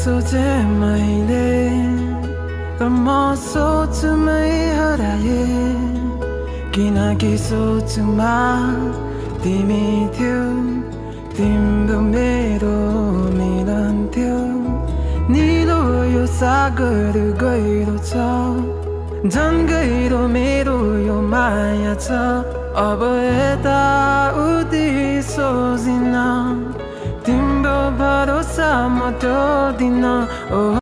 सोचे मैले तर म सोचमै हराए किनकि सोचमा तिमी थियो तिम्रो मेरो मिलन थियो निलो यो सागर गहिरो छ झन् गहिरो मेरो यो माया छ अब यता उति सोचिन तिम्रो भरोसा म टोदिन ओह